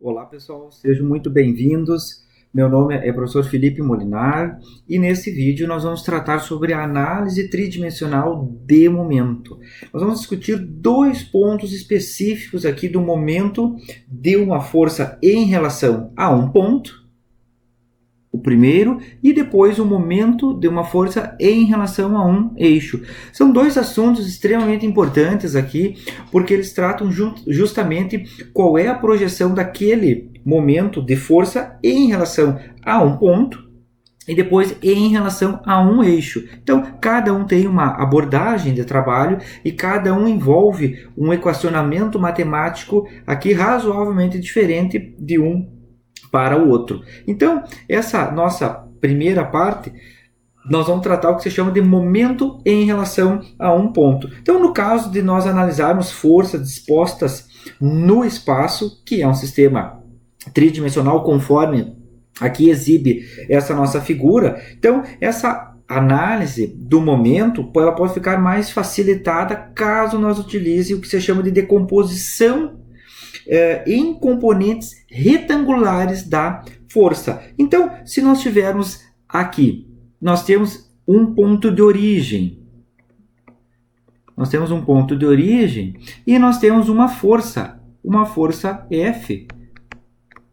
Olá pessoal, sejam muito bem-vindos. Meu nome é professor Felipe Molinar e nesse vídeo nós vamos tratar sobre a análise tridimensional de momento. Nós vamos discutir dois pontos específicos aqui do momento de uma força em relação a um ponto, o primeiro, e depois o momento de uma força em relação a um eixo. São dois assuntos extremamente importantes aqui, porque eles tratam justamente qual é a projeção daquele momento de força em relação a um ponto e depois em relação a um eixo. Então, cada um tem uma abordagem de trabalho e cada um envolve um equacionamento matemático aqui razoavelmente diferente de um para o outro. Então, essa nossa primeira parte, nós vamos tratar o que se chama de momento em relação a um ponto. Então, no caso de nós analisarmos forças dispostas no espaço, que é um sistema tridimensional conforme aqui exibe essa nossa figura, então essa análise do momento ela pode ficar mais facilitada caso nós utilize o que se chama de decomposição em componentes retangulares da força. Então, se nós tivermos aqui, nós temos um ponto de origem. Nós temos um ponto de origem e nós temos uma força F.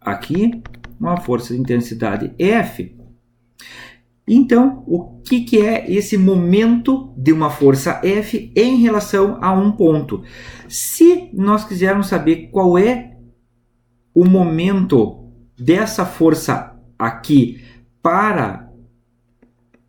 Aqui, uma força de intensidade F. Então, o que é esse momento de uma força F em relação a um ponto? Se nós quisermos saber qual é o momento dessa força aqui para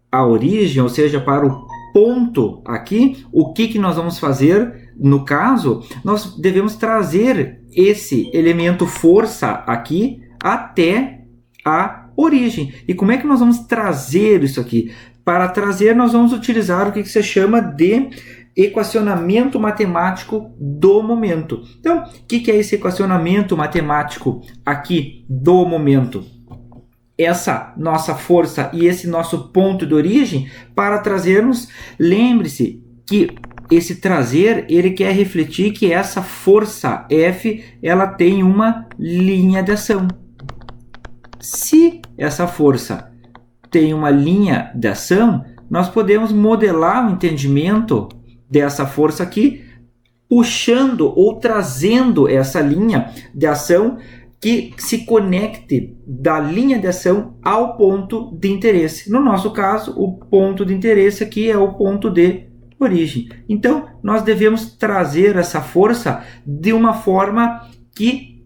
a origem, ou seja, para o ponto aqui, o que nós vamos fazer? No caso, nós devemos trazer esse elemento força aqui até a origem. E como é que nós vamos trazer isso aqui? Para trazer, nós vamos utilizar o que se chama de equacionamento matemático do momento. Então, o que é esse equacionamento matemático aqui do momento? Essa nossa força e esse nosso ponto de origem, para trazermos, lembre-se que esse trazer, ele quer refletir que essa força F, ela tem uma linha de ação. Se essa força tem uma linha de ação, nós podemos modelar o entendimento dessa força aqui, puxando ou trazendo essa linha de ação que se conecte da linha de ação ao ponto de interesse. No nosso caso, o ponto de interesse aqui é o ponto de origem. Então, nós devemos trazer essa força de uma forma que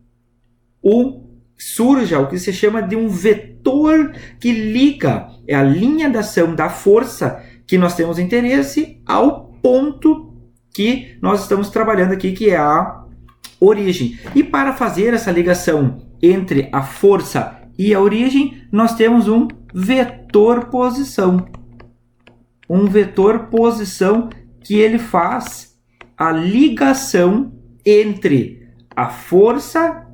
surja o que se chama de um vetor que liga a linha de ação da força que nós temos interesse ao ponto que nós estamos trabalhando aqui, que é a origem. E para fazer essa ligação entre a força e a origem, nós temos um vetor posição. Um vetor posição que ele faz a ligação entre a força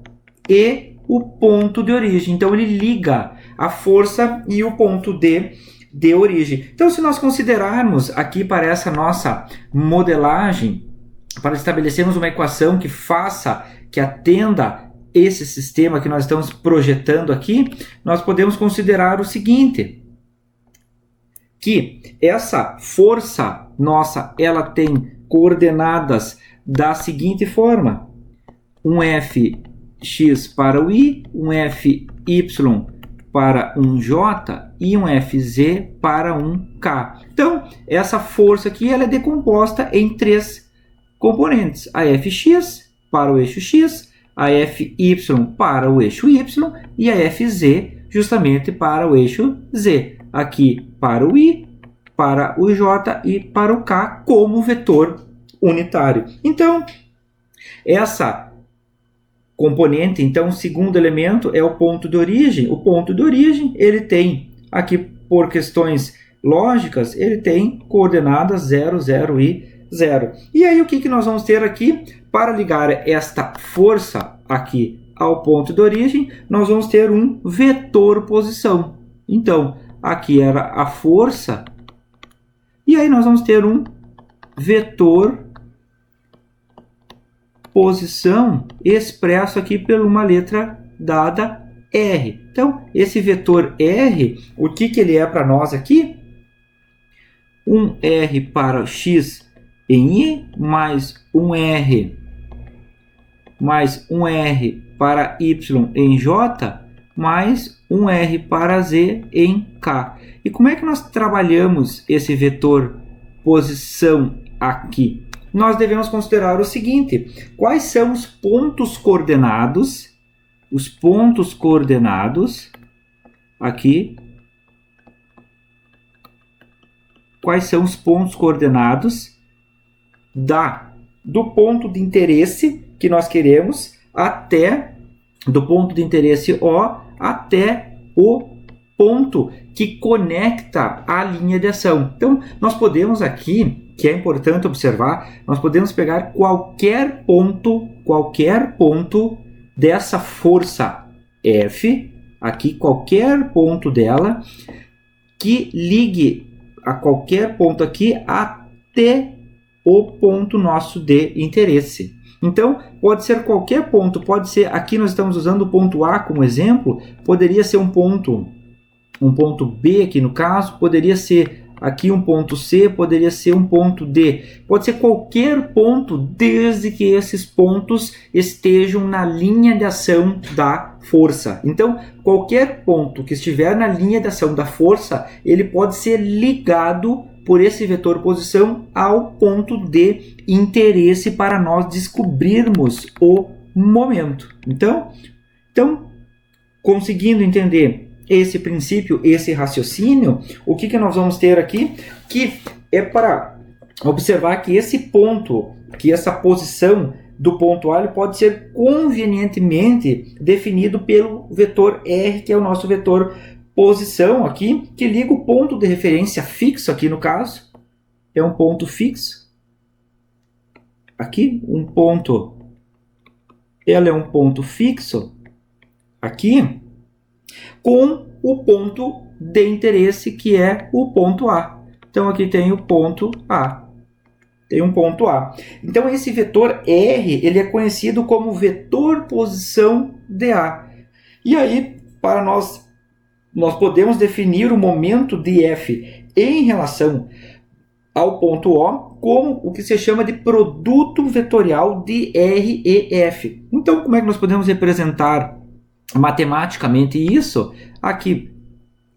e o ponto de origem. Então, ele liga a força e o ponto de origem. Então, se nós considerarmos aqui para essa nossa modelagem, para estabelecermos uma equação que atenda esse sistema que nós estamos projetando aqui, nós podemos considerar o seguinte, que essa força nossa, ela tem coordenadas da seguinte forma, um Fx para o i, um Fy para um j e um Fz para um k. Então, essa força aqui ela é decomposta em três componentes. A Fx para o eixo x, a Fy para o eixo y e a Fz justamente para o eixo z. Aqui para o i, para o j e para o k como vetor unitário. Então, essa componente, então, o segundo elemento é o ponto de origem. O ponto de origem, ele tem, aqui por questões lógicas, ele tem coordenadas 0, 0 e 0. E aí, o que nós vamos ter aqui? Para ligar esta força aqui ao ponto de origem, nós vamos ter um vetor posição. Então, aqui era a força, e aí nós vamos ter um vetor posição expresso aqui por uma letra dada R. Então, esse vetor R, o que ele é para nós aqui? Um R para x em I, mais um R para Y em J, mais um R para Z em K. E como é que nós trabalhamos esse vetor posição aqui? Nós devemos considerar o seguinte: quais são os pontos coordenados? Os pontos coordenados aqui. Quais são os pontos coordenados do ponto de interesse que nós queremos do ponto de interesse O até o ponto que conecta a linha de ação. Então, nós podemos aqui, que é importante observar, nós podemos pegar qualquer ponto dessa força F, aqui qualquer ponto dela, que ligue a qualquer ponto aqui até o ponto nosso de interesse. Então, pode ser qualquer ponto, pode ser, aqui nós estamos usando o ponto A como exemplo, poderia ser um ponto B aqui no caso, poderia ser aqui um ponto C, poderia ser um ponto D, pode ser qualquer ponto, desde que esses pontos estejam na linha de ação da força. Então, qualquer ponto que estiver na linha de ação da força, ele pode ser ligado por esse vetor posição ao ponto de interesse para nós descobrirmos o momento. Então, conseguindo entender esse princípio, esse raciocínio, o que nós vamos ter aqui? Que é para observar que esse ponto, que essa posição do ponto A, ele pode ser convenientemente definido pelo vetor R, que é o nosso vetor posição aqui, que liga o ponto de referência fixo aqui no caso, é um ponto fixo, aqui um ponto, ela é um ponto fixo, aqui, com o ponto de interesse que é o ponto A. Então aqui tem o ponto A. Tem um ponto A. Então esse vetor R, ele é conhecido como vetor posição de A. E aí, para nós podemos definir o momento de F em relação ao ponto O como o que se chama de produto vetorial de R e F. Então, como é que nós podemos representar matematicamente isso? Aqui,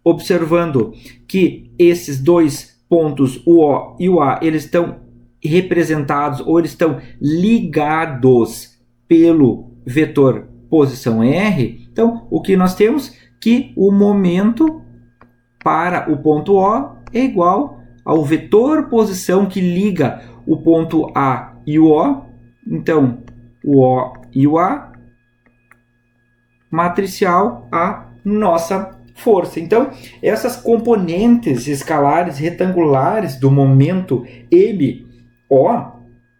observando que esses dois pontos, o O e o A, eles estão representados ou eles estão ligados pelo vetor posição R. Então, o que nós temos? Que o momento para o ponto O é igual ao vetor posição que liga o ponto A e o O. Então, o O e o A, matricial a nossa força. Então, essas componentes escalares retangulares do momento M, O,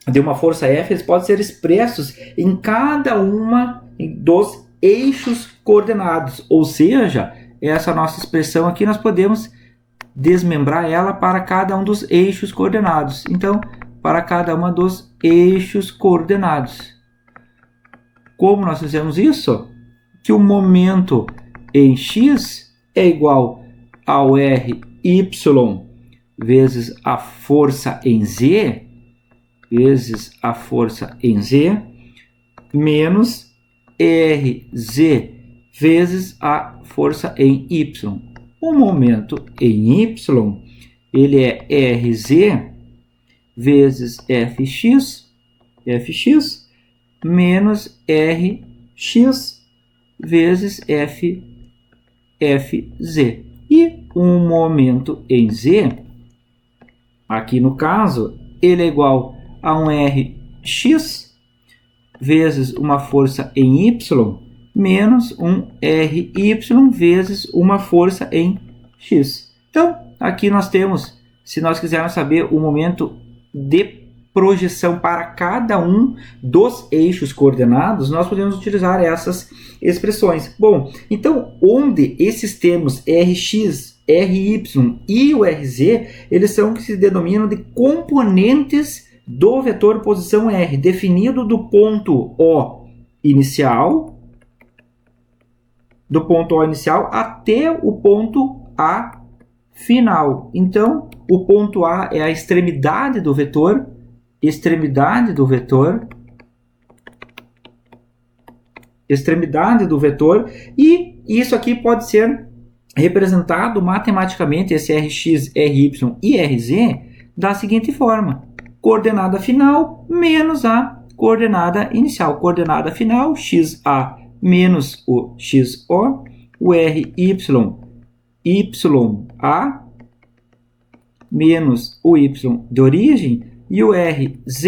de uma força F, eles podem ser expressos em cada uma dos eixos coordenados. Ou seja, essa nossa expressão aqui nós podemos desmembrar ela para cada um dos eixos coordenados. Então, para cada uma dos eixos coordenados. Como nós fizemos isso? Que o momento em x é igual ao ry vezes a força em z, menos rz vezes a força em y. O momento em y, ele é rz vezes fx menos rx vezes fz. E um momento em z, aqui no caso, ele é igual a um rx vezes uma força em y menos um ry vezes uma força em x. Então, aqui nós temos, se nós quisermos saber o momento de projeção para cada um dos eixos coordenados, nós podemos utilizar essas expressões. Bom, então, onde esses termos Rx, Ry e o Rz, eles são o que se denominam de componentes do vetor posição R, definido do ponto O inicial do ponto O inicial até o ponto A final. Então, o ponto A é a extremidade do vetor, extremidade do vetor, e isso aqui pode ser representado matematicamente, esse Rx, Ry e Rz, da seguinte forma: coordenada final menos a coordenada inicial. Coordenada final, xa menos o xo, o Ry, ya menos o y de origem, e o Rz,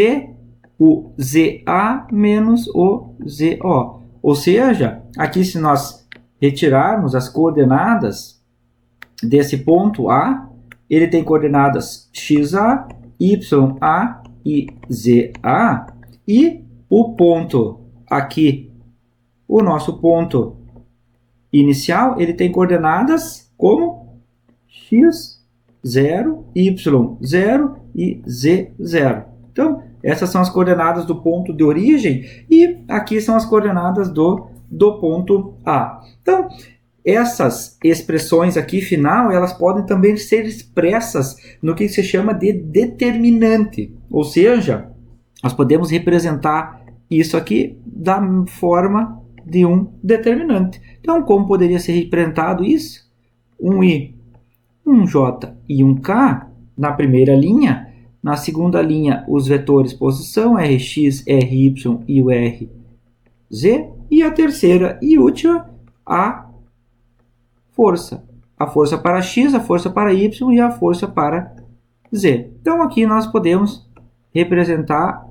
o za menos o zo. Ou seja, aqui se nós retirarmos as coordenadas desse ponto A, ele tem coordenadas xa, ya e za, e o ponto aqui, o nosso ponto inicial, ele tem coordenadas como x0, y0 e z0. Então, essas são as coordenadas do ponto de origem e aqui são as coordenadas do ponto A. Então, essas expressões aqui final, elas podem também ser expressas no que se chama de determinante. Ou seja, nós podemos representar isso aqui da forma de um determinante. Então, como poderia ser representado isso? Um I, um J e um K na primeira linha. Na segunda linha, os vetores posição, Rx, Ry e o Rz. E a terceira e última, a força. A força para x, a força para y e a força para z. Então, aqui nós podemos representar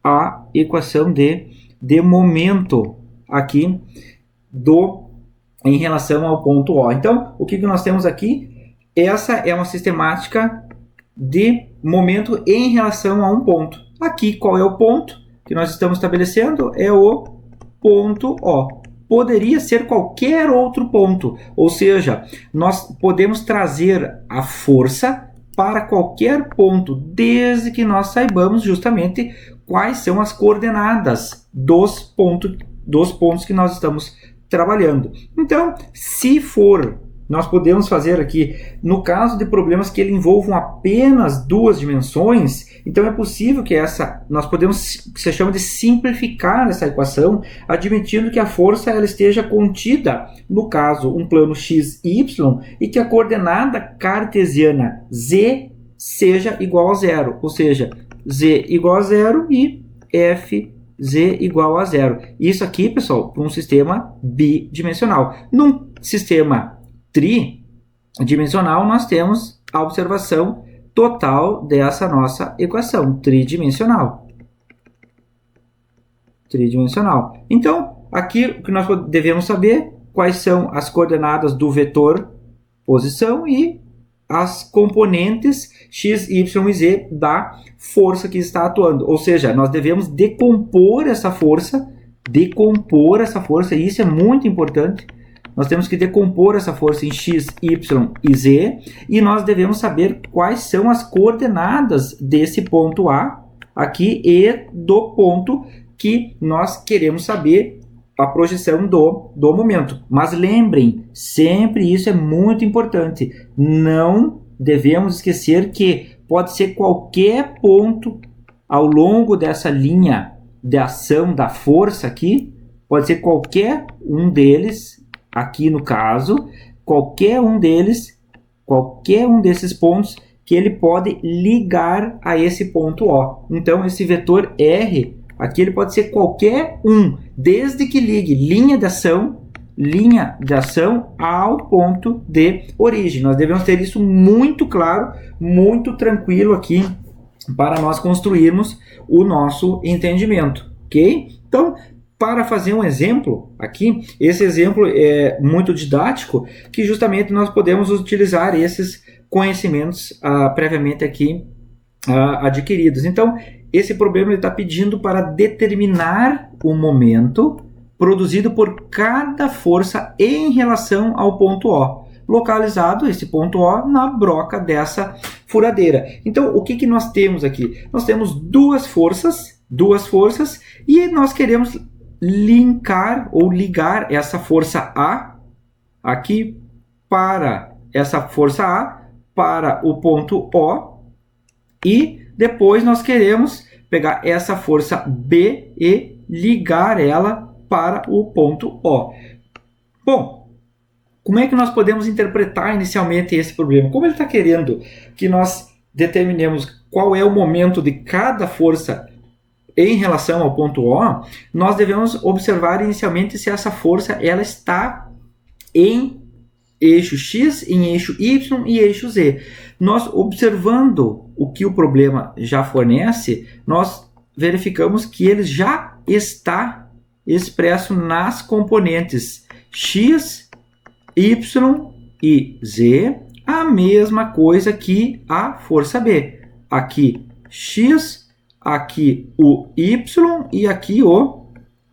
a equação de momento aqui em relação ao ponto O. Então, o que nós temos aqui? Essa é uma sistemática de momento em relação a um ponto. Aqui, qual é o ponto que nós estamos estabelecendo? É o ponto O. Poderia ser qualquer outro ponto, ou seja, nós podemos trazer a força para qualquer ponto, desde que nós saibamos justamente quais são as coordenadas dos pontos que nós estamos trabalhando. Então, se for, nós podemos fazer aqui, no caso de problemas que envolvam apenas duas dimensões, então é possível que nós podemos, que se chama de simplificar essa equação, admitindo que a força ela esteja contida, no caso, um plano x e y, e que a coordenada cartesiana z seja igual a zero, ou seja, z igual a zero e fz igual a zero. Isso aqui, pessoal, para um sistema bidimensional. Num sistema tridimensional, nós temos a observação total dessa nossa equação tridimensional. Então, aqui o que nós devemos saber, quais são as coordenadas do vetor posição e as componentes x, y e z da força que está atuando. Ou seja, nós devemos decompor essa força, e isso é muito importante. Nós temos que decompor essa força em x, y e z, e nós devemos saber quais são as coordenadas desse ponto A aqui e do ponto que nós queremos saber a projeção do momento. Mas lembrem, sempre isso é muito importante. Não devemos esquecer que pode ser qualquer ponto ao longo dessa linha de ação da força aqui, pode ser qualquer um deles. Aqui no caso, qualquer um desses pontos que ele pode ligar a esse ponto O. Então, esse vetor R, aqui ele pode ser qualquer um, desde que ligue linha de ação ao ponto de origem. Nós devemos ter isso muito claro, muito tranquilo aqui, para nós construirmos o nosso entendimento, ok? Então, para fazer um exemplo aqui, esse exemplo é muito didático, que justamente nós podemos utilizar esses conhecimentos previamente aqui adquiridos. Então, esse problema está pedindo para determinar o momento produzido por cada força em relação ao ponto O. Localizado esse ponto O na broca dessa furadeira. Então, o que nós temos aqui? Nós temos duas forças e nós queremos linkar ou ligar essa força A aqui para essa força A para o ponto O, e depois nós queremos pegar essa força B e ligar ela para o ponto O. Bom, como é que nós podemos interpretar inicialmente esse problema? Como ele está querendo que nós determinemos qual é o momento de cada força em relação ao ponto O, nós devemos observar inicialmente se essa força ela está em eixo X, em eixo Y e eixo Z. Nós observando o que o problema já fornece, nós verificamos que ele já está expresso nas componentes X, Y e Z, a mesma coisa que a força B. Aqui X, aqui o Y e aqui o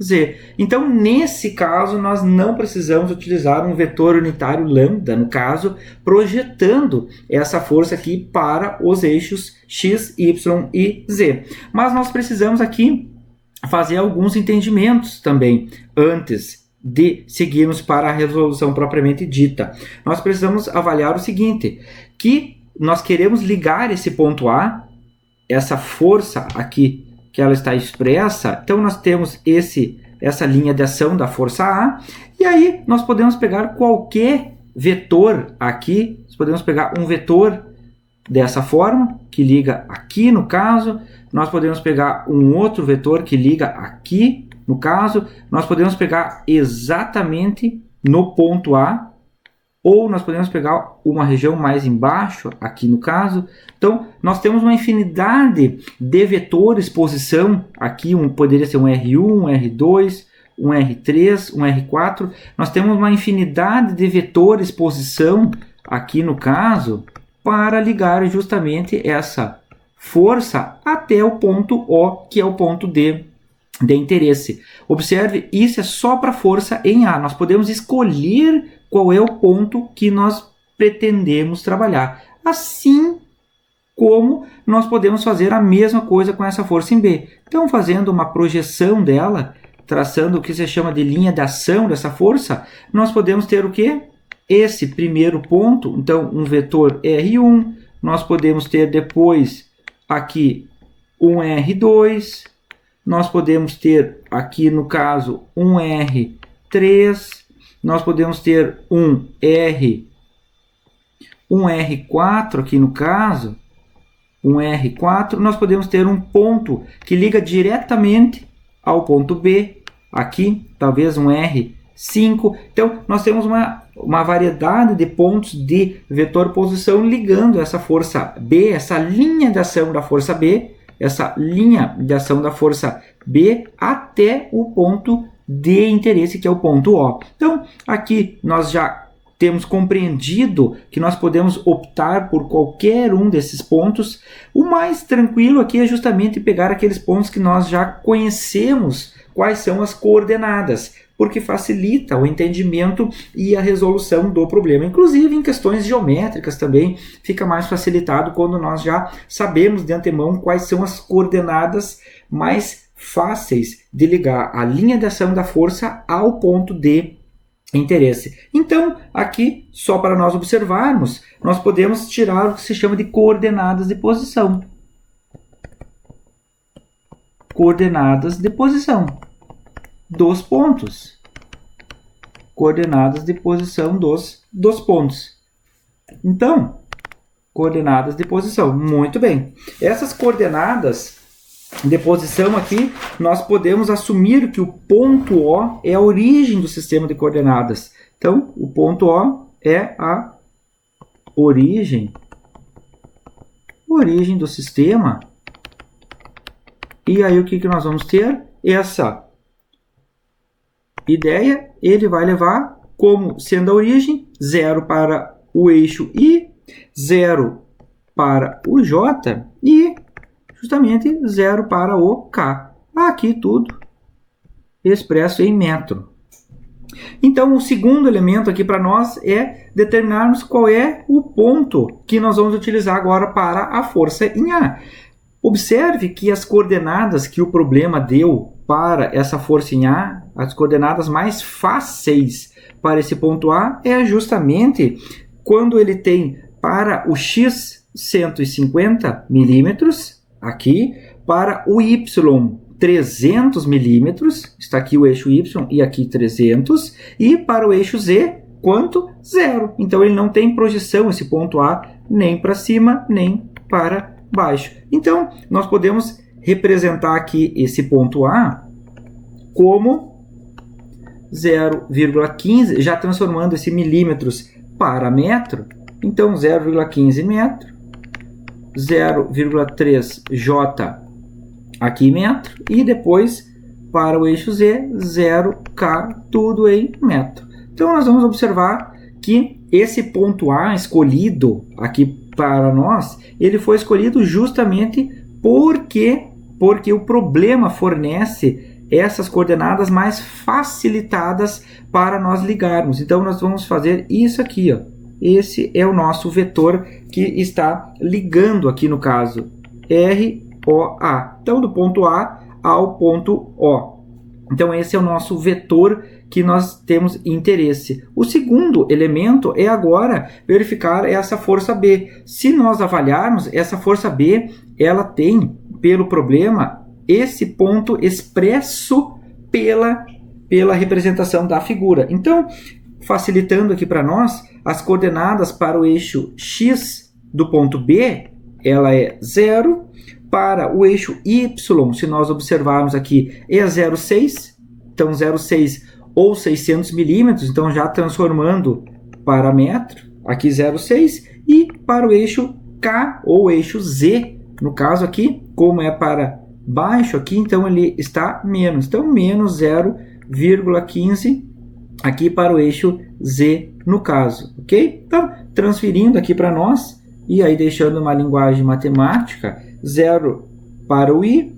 Z. Então, nesse caso, nós não precisamos utilizar um vetor unitário lambda, no caso, projetando essa força aqui para os eixos X, Y e Z. Mas nós precisamos aqui fazer alguns entendimentos também antes de seguirmos para a resolução propriamente dita. Nós precisamos avaliar o seguinte, que nós queremos ligar esse ponto A, essa força aqui que ela está expressa, então nós temos essa linha de ação da força A, e aí nós podemos pegar qualquer vetor aqui, nós podemos pegar um vetor dessa forma, que liga aqui no caso, nós podemos pegar um outro vetor que liga aqui no caso, nós podemos pegar exatamente no ponto A, ou nós podemos pegar uma região mais embaixo, aqui no caso. Então, nós temos uma infinidade de vetores posição, aqui poderia ser um R1, um R2, um R3, um R4. Nós temos uma infinidade de vetores posição, aqui no caso, para ligar justamente essa força até o ponto O, que é o ponto D de interesse. Observe, isso é só para força em A. Nós podemos escolher qual é o ponto que nós pretendemos trabalhar. Assim como nós podemos fazer a mesma coisa com essa força em B. Então, fazendo uma projeção dela, traçando o que se chama de linha de ação dessa força, nós podemos ter o quê? Esse primeiro ponto, então um vetor R1, nós podemos ter depois aqui um R2, nós podemos ter aqui no caso um R3, nós podemos ter um R4 aqui no caso, um R4, nós podemos ter um ponto que liga diretamente ao ponto B, aqui, talvez um R5. Então, nós temos uma variedade de pontos de vetor posição ligando essa força B, essa linha de ação da força B, essa linha de ação da força B até o ponto de interesse, que é o ponto O. Então, aqui nós já temos compreendido que nós podemos optar por qualquer um desses pontos. O mais tranquilo aqui é justamente pegar aqueles pontos que nós já conhecemos quais são as coordenadas, porque facilita o entendimento e a resolução do problema. Inclusive em questões geométricas também fica mais facilitado quando nós já sabemos de antemão quais são as coordenadas mais fáceis de ligar a linha de ação da força ao ponto de interesse. Então, aqui, só para nós observarmos, nós podemos tirar o que se chama de coordenadas de posição. Coordenadas de posição dos pontos. Coordenadas de posição dos pontos. Então, coordenadas de posição. Muito bem. Essas coordenadas de posição aqui, nós podemos assumir que o ponto O é a origem do sistema de coordenadas. Então, o ponto O é a origem do sistema. E aí o que nós vamos ter? Essa ideia, ele vai levar como sendo a origem 0 para o eixo I, 0 para o J e justamente 0 para o K. Aqui tudo expresso em metro. Então, o segundo elemento aqui para nós é determinarmos qual é o ponto que nós vamos utilizar agora para a força em A. Observe que as coordenadas que o problema deu para essa força em A, as coordenadas mais fáceis para esse ponto A é justamente quando ele tem para o X 150 milímetros, aqui, para o Y 300 milímetros, está aqui o eixo Y e aqui 300, e para o eixo Z, quanto? 0. Então ele não tem projeção, esse ponto A, nem para cima, nem para baixo. Então, nós podemos representar aqui esse ponto A como 0,15, já transformando esse milímetros para metro. Então, 0,15 metro, 0,3 J aqui metro, e depois para o eixo Z, 0K, tudo em metro. Então, nós vamos observar que esse ponto A escolhido aqui para nós, ele foi escolhido justamente porque o problema fornece essas coordenadas mais facilitadas para nós ligarmos. Então, nós vamos fazer isso aqui, ó. Esse é o nosso vetor que está ligando aqui no caso, ROA. Então, do ponto A ao ponto O. Então, esse é o nosso vetor que nós temos interesse. O segundo elemento é agora verificar essa força B. Se nós avaliarmos, essa força B, ela tem, pelo problema, esse ponto expresso pela representação da figura. Então, facilitando aqui para nós, as coordenadas para o eixo X do ponto B, ela é 0. Para o eixo Y, se nós observarmos aqui, é 0,6. Então, 0,6 ou 600 milímetros, então já transformando para metro, aqui 0,6. E para o eixo K ou eixo Z, no caso aqui, como é para baixo aqui, então ele está menos. Então, menos 0,15 aqui para o eixo Z, no caso, ok? Então, transferindo aqui para nós, e aí deixando uma linguagem matemática, 0 para o I,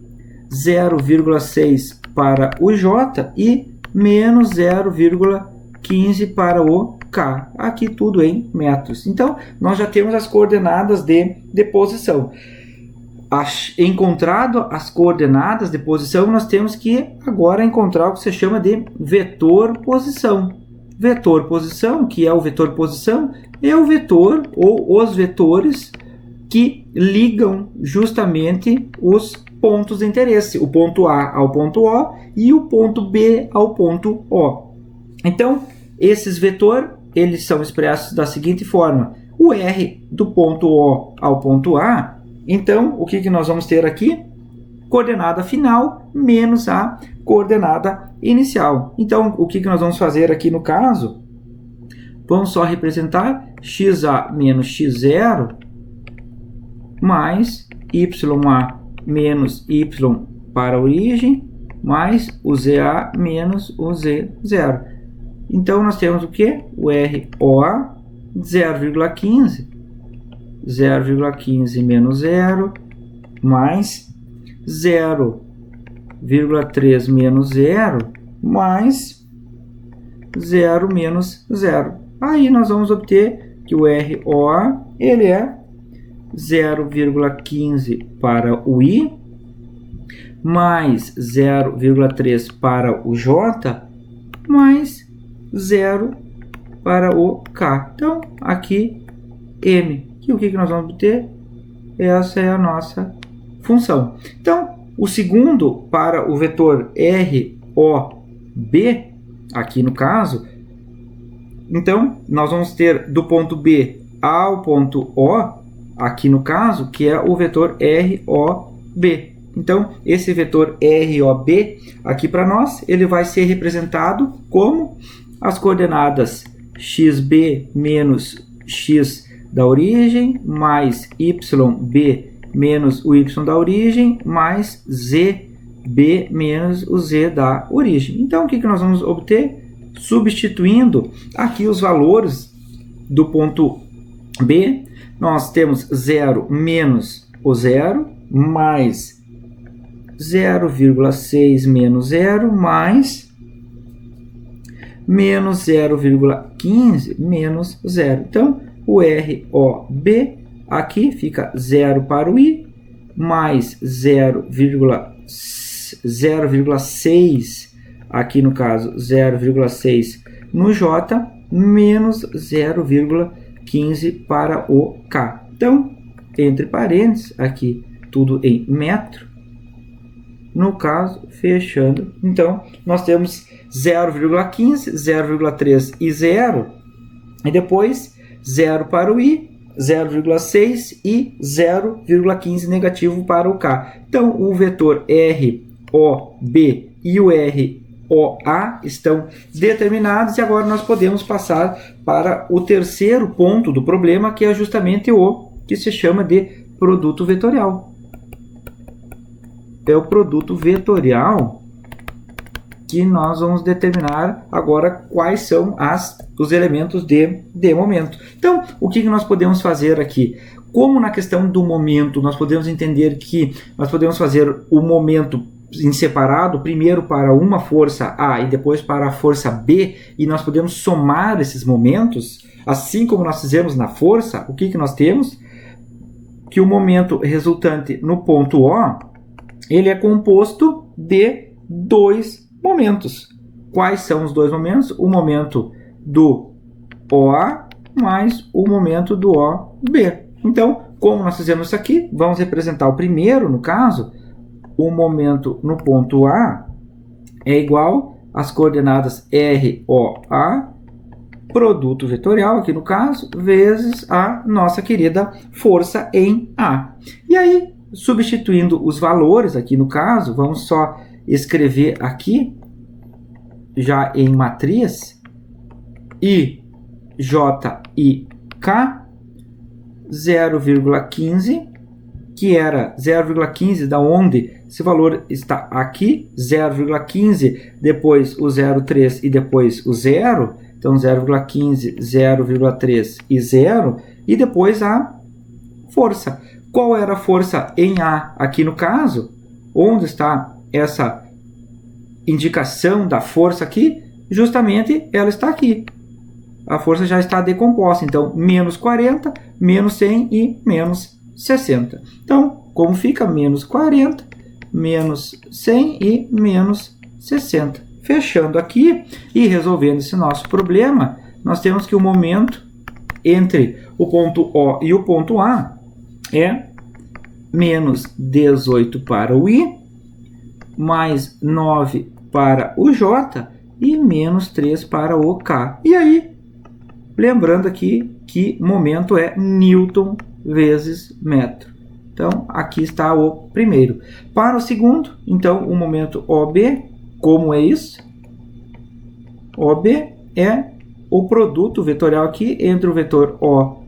0,6 para o J e menos 0,15 para o K. Aqui tudo em metros. Então, nós já temos as coordenadas de posição. Encontrado as coordenadas de posição, nós temos que agora encontrar o que se chama de vetor posição. Vetor posição, que é o vetor posição, é o vetor ou os vetores que ligam justamente os pontos de interesse, o ponto A ao ponto O e o ponto B ao ponto O. Então, esses vetores, eles são expressos da seguinte forma: o R do ponto O ao ponto A. Então, o que nós vamos ter aqui? Coordenada final menos a coordenada inicial. Então, o que nós vamos fazer aqui no caso? Vamos só representar XA menos X0 mais YA menos Y para a origem mais o ZA menos o Z0. Então, nós temos o que? O ROA 0,15 menos 0 mais 0,3 menos 0 mais 0 menos 0. Aí nós vamos obter que o ROA ele é 0,15 para o I mais 0,3 para o J mais 0 para o K. Então, aqui M. E o que nós vamos obter? Essa é a nossa função. Então, o segundo para o vetor ROB, aqui no caso, então, nós vamos ter do ponto B ao ponto O, aqui no caso, que é o vetor ROB. Então, esse vetor ROB, aqui para nós, ele vai ser representado como as coordenadas XB menos X da origem, mais YB menos o Y da origem, mais ZB menos o Z da origem. Então, o que nós vamos obter? Substituindo aqui os valores do ponto B, nós temos 0 menos o 0, mais 0,6 menos 0, mais menos 0,15 menos 0. Então, o ROB aqui fica 0 para o I, mais 0,6 0,6, aqui no caso 0,6 no J, menos 0,15 para o K. Então, entre parênteses, aqui tudo em metro, no caso, fechando. Então, nós temos 0,15, 0,3 e 0, e depois 0 para o I, 0,6 e 0,15 negativo para o K. Então, o vetor ROB e o ROA estão determinados, e agora nós podemos passar para o terceiro ponto do problema, que é justamente o que se chama de produto vetorial. É o produto vetorial que nós vamos determinar agora quais são os elementos de momento. Então, o que nós podemos fazer aqui? Como na questão do momento, nós podemos entender que nós podemos fazer o momento em separado, primeiro para uma força A e depois para a força B, e nós podemos somar esses momentos, assim como nós fizemos na força. O que nós temos? Que o momento resultante no ponto O, ele é composto de dois momentos. Quais são os dois momentos? O momento do OA mais o momento do OB. Então, como nós fizemos isso aqui, vamos representar o primeiro, no caso, o momento no ponto A é igual às coordenadas ROA, produto vetorial, aqui no caso, vezes a nossa querida força em A. E aí, substituindo os valores aqui no caso, vamos só escrever aqui, já em matriz, I, J e K, 0,15, que era 0,15, da onde esse valor está aqui, 0,15, depois o 0,3 e depois o 0, então 0,15, 0,3 e 0, e depois a força. Qual era a força em A aqui no caso? Onde está essa indicação da força aqui? Justamente ela está aqui. A força já está decomposta. Então, menos 40, menos 100 e menos 60. Então, como fica? Menos 40, menos 100 e menos 60. Fechando aqui e resolvendo esse nosso problema, nós temos que o momento entre o ponto O e o ponto A é menos 18 para o I, mais 9 para o J e menos 3 para o K. E aí, lembrando aqui que momento é Newton vezes metro. Então, aqui está o primeiro. Para o segundo, então, o momento OB, como é isso? OB é o produto vetorial aqui entre o vetor OB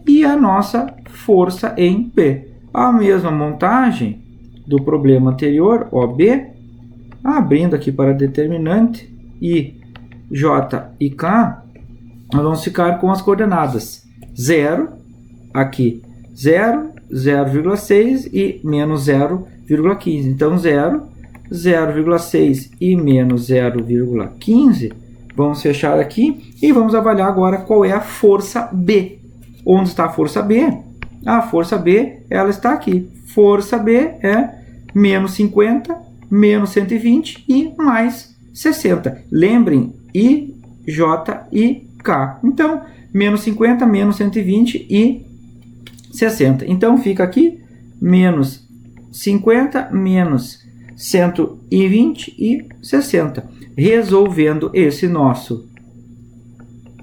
e a nossa força em P. A mesma montagem do problema anterior, OB, abrindo aqui para determinante, I, J e K, nós vamos ficar com as coordenadas 0, aqui 0, 0,6 e menos 0,15. Então, 0, 0,6 e menos 0,15. Vamos fechar aqui e vamos avaliar agora qual é a força B. Onde está a força B? A força B, ela está aqui. Força B é menos 50, menos 120 e mais 60. Lembrem, I, J e K. Então, menos 50, menos 120 e 60. Então, fica aqui menos 50, menos 120 e 60. Resolvendo esse nosso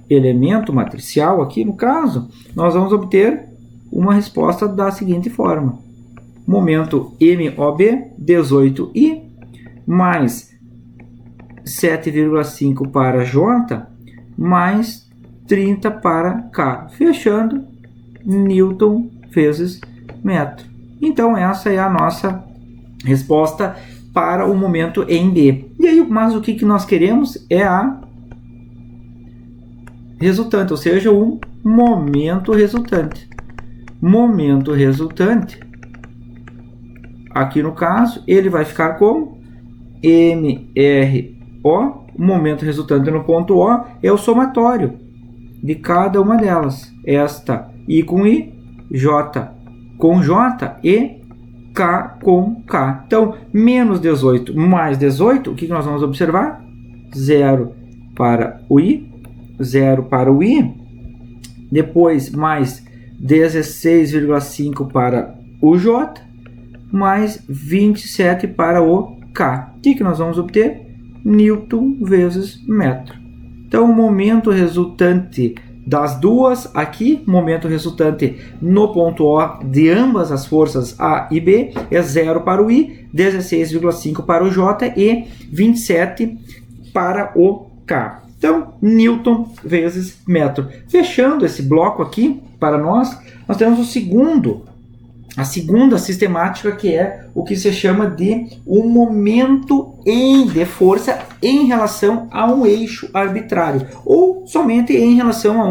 elemento matricial aqui, no caso, nós vamos obter uma resposta da seguinte forma. Momento MOB, 18I, mais 7,5 para J, mais 30 para K, fechando Newton vezes metro. Então, essa é a nossa resposta para o momento em B. E aí, mas o que nós queremos é a resultante, ou seja, um momento resultante. Momento resultante, aqui no caso, ele vai ficar como MRO. O momento resultante no ponto O é o somatório de cada uma delas. Esta I com I, J com J e K com K. Então, menos 18 mais 18, o que nós vamos observar? 0 para o I, 0 para o I, depois mais 16,5 para o J, mais 27 para o K. O que nós vamos obter? Newton vezes metro. Então, o momento resultante das duas aqui, momento resultante no ponto O de ambas as forças A e B é 0 para o I, 16,5 para o J e 27 para o K. Então, Newton vezes metro. Fechando esse bloco aqui, para nós temos a segunda sistemática, que é o que se chama de um momento de força em relação a um eixo arbitrário, ou somente em relação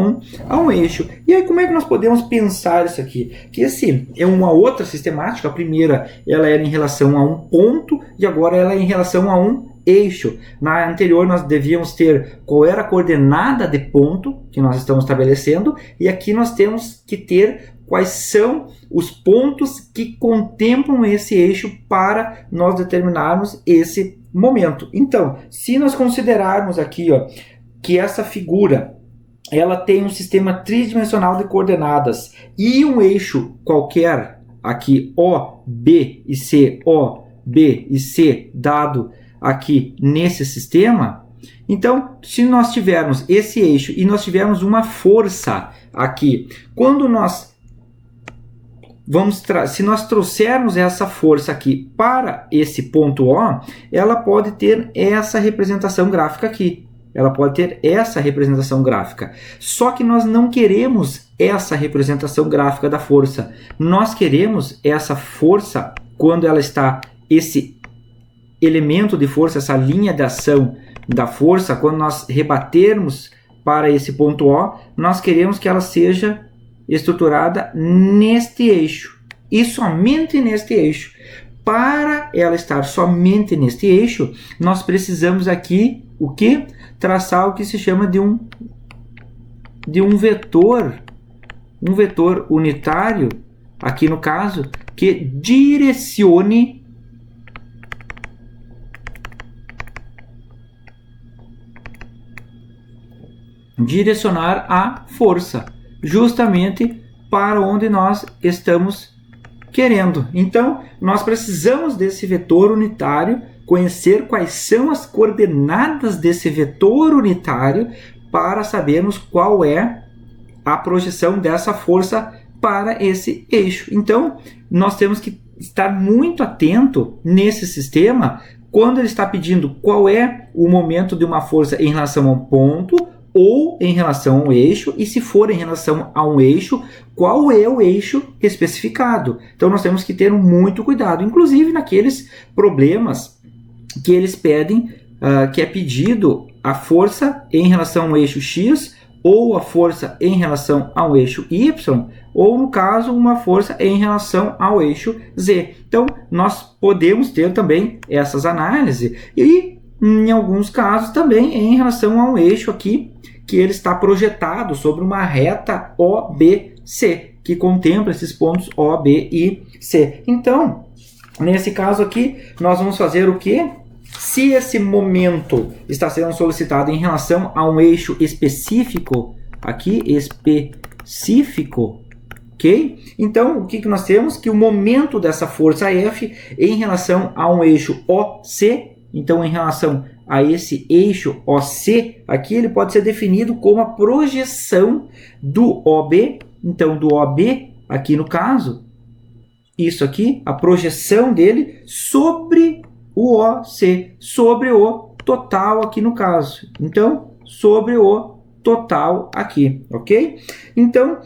a um eixo. E aí, como é que nós podemos pensar isso aqui? Que esse é uma outra sistemática. A primeira ela era em relação a um ponto, e agora ela é em relação a um eixo. Na anterior nós devíamos ter qual era a coordenada de ponto que nós estamos estabelecendo, e aqui nós temos que ter quais são os pontos que contemplam esse eixo para nós determinarmos esse momento. Então, se nós considerarmos aqui, que essa figura ela tem um sistema tridimensional de coordenadas e um eixo qualquer, aqui O, B e C, O, B e C, dado aqui nesse sistema, então, se nós tivermos esse eixo e nós tivermos uma força aqui, quando nós se nós trouxermos essa força aqui para esse ponto O, ela pode ter essa representação gráfica aqui. Ela pode ter essa representação gráfica. Só que nós não queremos essa representação gráfica da força. Nós queremos essa força, quando ela está, esse elemento de força, essa linha de ação da força, quando nós rebatermos para esse ponto O, nós queremos que ela seja estruturada neste eixo e somente neste eixo. Para ela estar somente neste eixo, nós precisamos aqui o que? Traçar o que se chama de um vetor unitário, aqui no caso, que direcionar a força justamente para onde nós estamos querendo. Então, nós precisamos desse vetor unitário, conhecer quais são as coordenadas desse vetor unitário para sabermos qual é a projeção dessa força para esse eixo. Então, nós temos que estar muito atento nesse sistema quando ele está pedindo qual é o momento de uma força em relação a um ponto ou em relação a um eixo, e se for em relação a um eixo, qual é o eixo especificado. Então nós temos que ter muito cuidado, inclusive naqueles problemas que eles pedem, que é pedido a força em relação ao eixo X, ou a força em relação ao eixo Y, ou no caso uma força em relação ao eixo Z. Então nós podemos ter também essas análises, e em alguns casos também em relação a um eixo aqui, que ele está projetado sobre uma reta OBC, que contempla esses pontos O, B e C. Então, nesse caso aqui, nós vamos fazer o quê? Se esse momento está sendo solicitado em relação a um eixo específico, aqui, específico, ok? Então, o que nós temos? Que o momento dessa força F em relação a um eixo OC, então em relação a esse eixo OC, aqui ele pode ser definido como a projeção do OB, então do OB, aqui no caso, isso aqui, a projeção dele sobre o OC, sobre o total aqui no caso, então sobre o total aqui, ok? Então,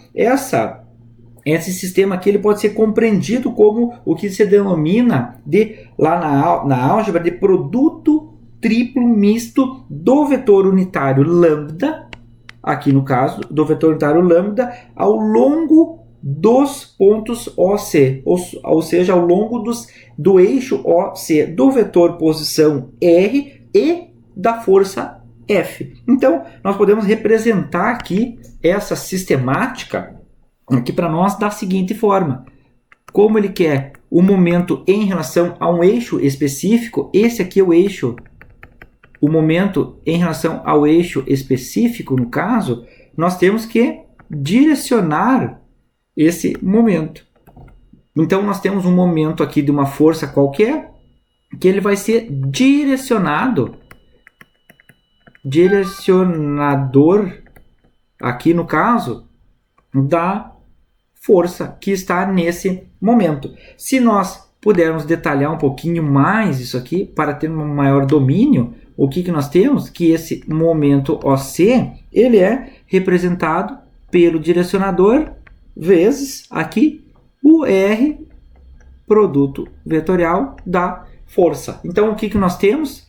esse sistema aqui ele pode ser compreendido como o que se denomina lá na álgebra de produto triplo misto do vetor unitário lambda, aqui no caso, do vetor unitário lambda, ao longo dos pontos OC, ou seja, ao longo do eixo OC, do vetor posição R e da força F. Então, nós podemos representar aqui essa sistemática aqui para nós da seguinte forma. Como ele quer o momento em relação a um eixo específico, esse aqui é o eixo, o momento em relação ao eixo específico, no caso, nós temos que direcionar esse momento. Então, nós temos um momento aqui de uma força qualquer, que ele vai ser direcionador, aqui no caso, da força que está nesse momento. Se nós pudermos detalhar um pouquinho mais isso aqui, para ter um maior domínio, o que nós temos? Que esse momento OC, ele é representado pelo direcionador vezes aqui o R, produto vetorial da força. Então, o que nós temos?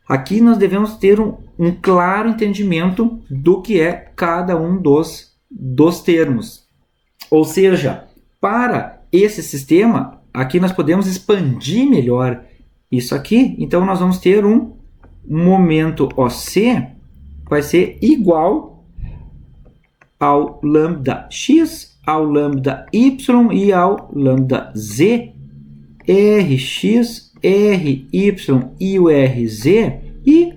Aqui nós devemos ter um claro entendimento do que é cada um dos termos. Ou seja, para esse sistema, aqui nós podemos expandir melhor isso aqui. Então, nós vamos ter um momento OC, vai ser igual ao lambda x, ao lambda y e ao lambda z, Rx, Ry e o Rz, e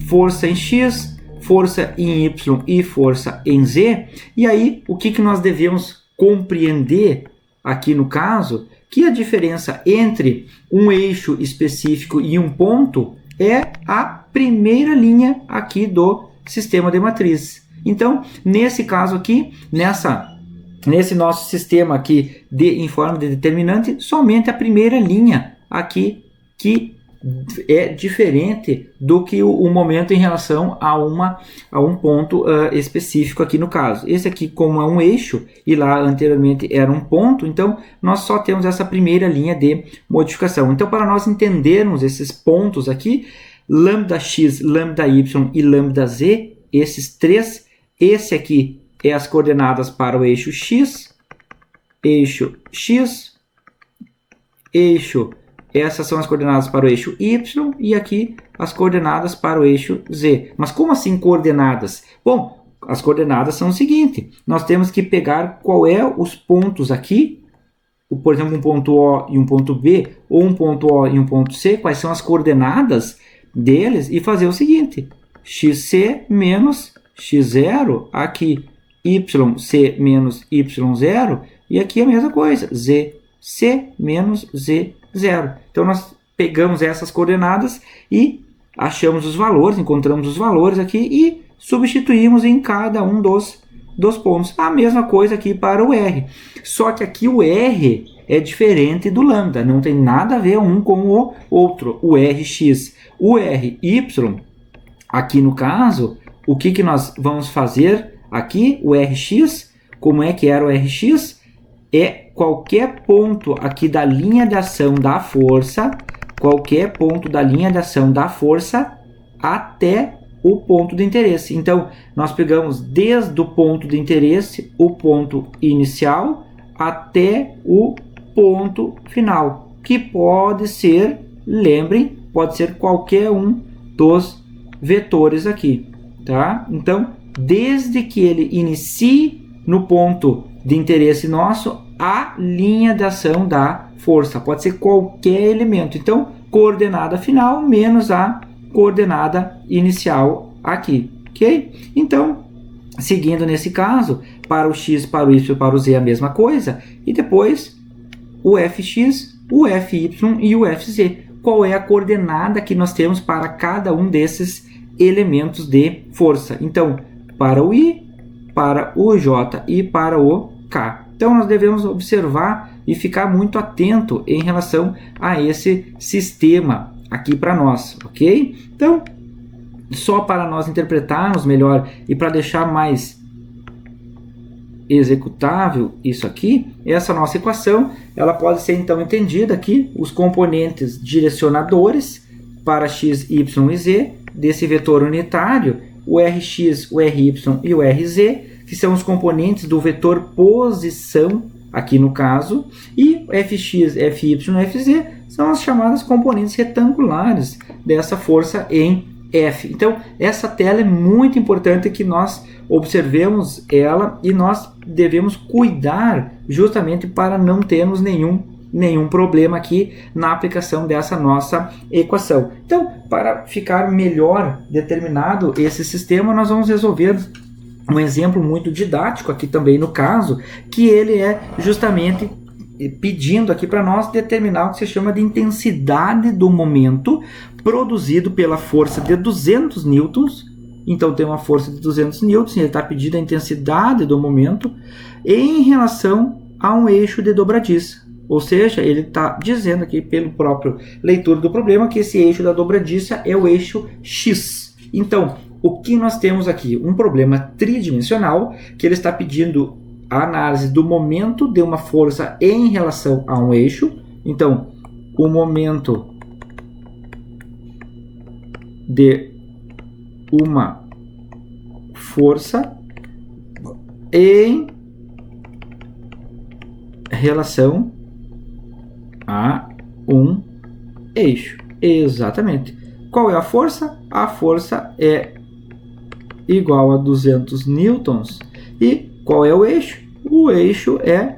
força em x, força em y e força em z. E aí, o que nós devemos compreender aqui no caso? Que a diferença entre um eixo específico e um ponto é a primeira linha aqui do sistema de matriz. Então, nesse caso aqui, nesse nosso sistema aqui em forma de determinante, somente a primeira linha aqui que é diferente do que o momento em relação a um ponto específico aqui no caso. Esse aqui, como é um eixo e lá anteriormente era um ponto, então nós só temos essa primeira linha de modificação. Então, para nós entendermos esses pontos aqui, lambda x, lambda y e lambda z, esses três, esse aqui é as coordenadas para o eixo x, essas são as coordenadas para o eixo y e aqui as coordenadas para o eixo z. Mas como assim coordenadas? Bom, as coordenadas são o seguinte, nós temos que pegar qual é os pontos aqui, por exemplo, um ponto O e um ponto B, ou um ponto O e um ponto C, quais são as coordenadas deles e fazer o seguinte, xc menos x0, aqui yc menos y0, e aqui a mesma coisa, zc menos z0. Então, nós pegamos essas coordenadas e achamos os valores, encontramos os valores aqui e substituímos em cada um dos pontos. A mesma coisa aqui para o R. Só que aqui o R é diferente do lambda, não tem nada a ver um com o outro. O Rx, o Ry, aqui no caso, o que nós vamos fazer aqui? O Rx, como é que era o Rx? É qualquer ponto aqui da linha de ação da força, qualquer ponto da linha de ação da força até o ponto de interesse. Então, nós pegamos desde o ponto de interesse, o ponto inicial, até o ponto final, que pode ser, lembrem, pode ser qualquer um dos vetores aqui, tá? Então, desde que ele inicie no ponto de interesse nosso, a linha de ação da força, pode ser qualquer elemento. Então, coordenada final menos a coordenada inicial aqui, ok? Então, seguindo nesse caso, para o x, para o y, para o z a mesma coisa, e depois o fx, o fy e o fz. Qual é a coordenada que nós temos para cada um desses elementos de força? Então, para o i, para o j e para o k. Então, nós devemos observar e ficar muito atento em relação a esse sistema aqui para nós, ok? Então, só para nós interpretarmos melhor e para deixar mais executável isso aqui, essa nossa equação, ela pode ser então entendida aqui, os componentes direcionadores para x, y e z desse vetor unitário, o Rx, o Ry e o Rz, que são os componentes do vetor posição, aqui no caso, e Fx, Fy e Fz são as chamadas componentes retangulares dessa força em F. Então, essa tela é muito importante que nós observemos ela e nós devemos cuidar justamente para não termos nenhum nenhum problema aqui na aplicação dessa nossa equação. Então, para ficar melhor determinado esse sistema, nós vamos resolver um exemplo muito didático aqui também no caso, que ele é justamente pedindo aqui para nós determinar o que se chama de intensidade do momento produzido pela força de 200 newtons. Então tem uma força de 200 newtons, e ele está pedindo a intensidade do momento em relação a um eixo de dobradiça. Ou seja, ele está dizendo aqui pelo próprio leitura do problema que esse eixo da dobradiça é o eixo X. Então, o que nós temos aqui? Um problema tridimensional que ele está pedindo a análise do momento de uma força em relação a um eixo. Então, o momento de uma força em relação a um eixo. Exatamente. Qual é a força? A força é igual a 200 newtons. E qual é o eixo? O eixo é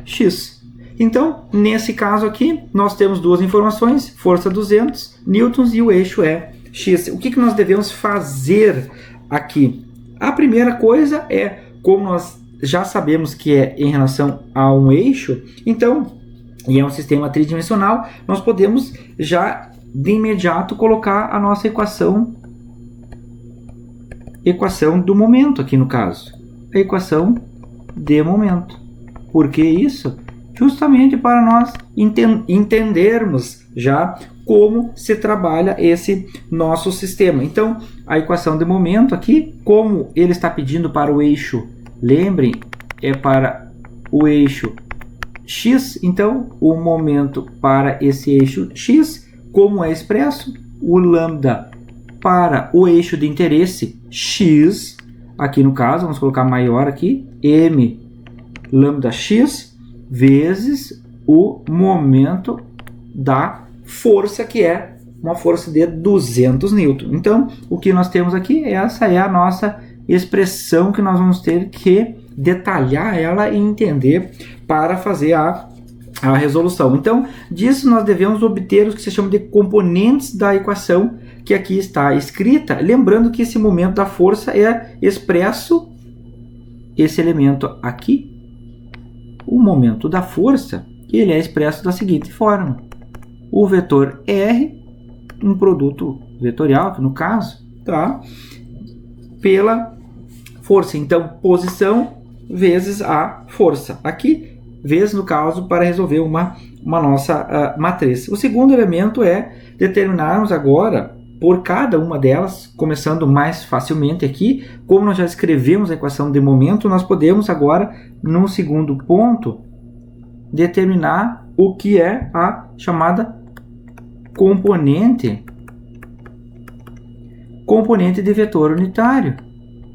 X. Então, nesse caso aqui, nós temos duas informações, força 200 newtons e o eixo é X. O que nós devemos fazer aqui? A primeira coisa é, como nós já sabemos que é em relação a um eixo, então, e é um sistema tridimensional, nós podemos já de imediato colocar a nossa equação do momento aqui no caso. A equação de momento. Por que isso? Justamente para nós entendermos já como se trabalha esse nosso sistema. Então, a equação de momento aqui, como ele está pedindo para o eixo, lembrem, é para o eixo X, então o momento para esse eixo X, como é expresso, o lambda para o eixo de interesse X, aqui no caso, vamos colocar maior aqui, m lambda x vezes o momento da força, que é uma força de 200 newton. Então, o que nós temos aqui, essa é a nossa expressão que nós vamos ter que detalhar ela e entender para fazer a resolução. Então, disso nós devemos obter o que se chama de componentes da equação, que aqui está escrita, lembrando que esse momento da força é expresso, esse elemento aqui, o momento da força, ele é expresso da seguinte forma: o vetor R, um produto vetorial, aqui no caso, tá? Pela força. Então, posição vezes a força. Aqui, vezes, no caso, para resolver uma nossa matriz. O segundo elemento é determinarmos agora, por cada uma delas, começando mais facilmente aqui, como nós já escrevemos a equação de momento, nós podemos agora, no segundo ponto, determinar o que é a chamada componente de vetor unitário,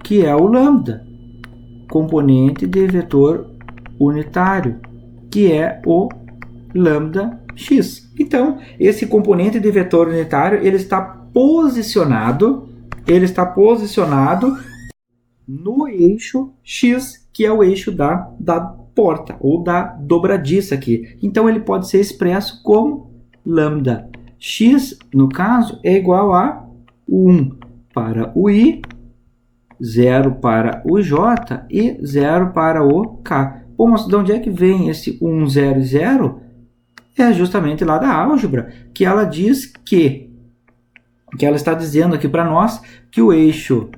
que é o lambda. Componente de vetor unitário, que é o lambda x. Então, esse componente de vetor unitário, ele está posicionado no eixo x, que é o eixo da porta, ou da dobradiça aqui. Então, ele pode ser expresso como lambda x, no caso, é igual a 1 para o i, 0 para o j e 0 para o k. Bom, mas de onde é que vem esse 1, 0 e 0? É justamente lá da álgebra, que ela diz que ela está dizendo aqui para nós que o eixo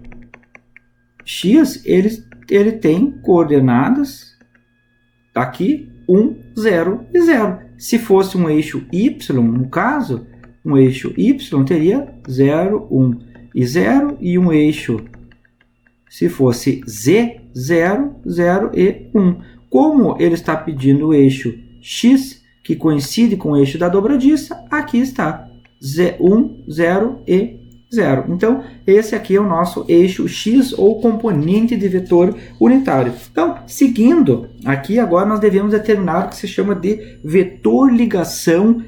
x, ele tem coordenadas aqui 1, 0 e 0. Se fosse um eixo y, no caso, um eixo y teria 0, 1 e 0, e um eixo, se fosse z, 0, 0 e 1. Como ele está pedindo o eixo x, que coincide com o eixo da dobradiça, aqui está 1, 0 e 0. Então, esse aqui é o nosso eixo x, ou componente de vetor unitário. Então, seguindo, aqui agora nós devemos determinar o que se chama de vetor ligação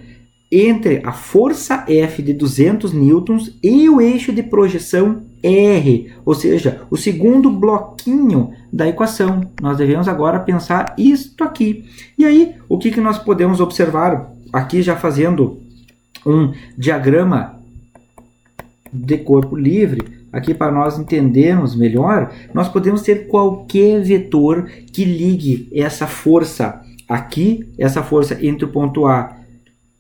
entre a força F de 200 newtons e o eixo de projeção R, ou seja, o segundo bloquinho da equação. Nós devemos agora pensar isto aqui. E aí, o que nós podemos observar aqui, já fazendo um diagrama de corpo livre, aqui para nós entendermos melhor, nós podemos ter qualquer vetor que ligue essa força aqui, essa força entre o ponto A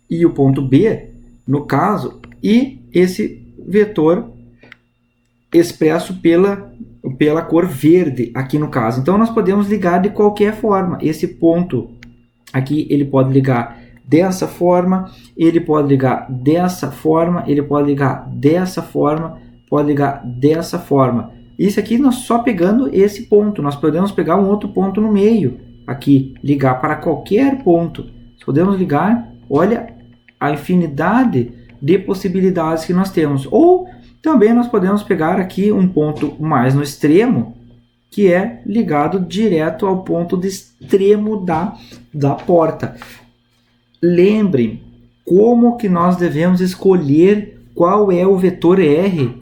e o ponto B, no caso, e esse vetor expresso pela cor verde aqui no caso. Então nós podemos ligar de qualquer forma. Esse ponto aqui, ele pode ligar dessa forma, ele pode ligar dessa forma, ele pode ligar dessa forma, pode ligar dessa forma. Isso aqui nós só pegando esse ponto. Nós podemos pegar um outro ponto no meio aqui, ligar para qualquer ponto. Podemos ligar, olha a infinidade de possibilidades que nós temos. Ou também nós podemos pegar aqui um ponto mais no extremo, que é ligado direto ao ponto de extremo da porta. Lembrem como que nós devemos escolher qual é o vetor R.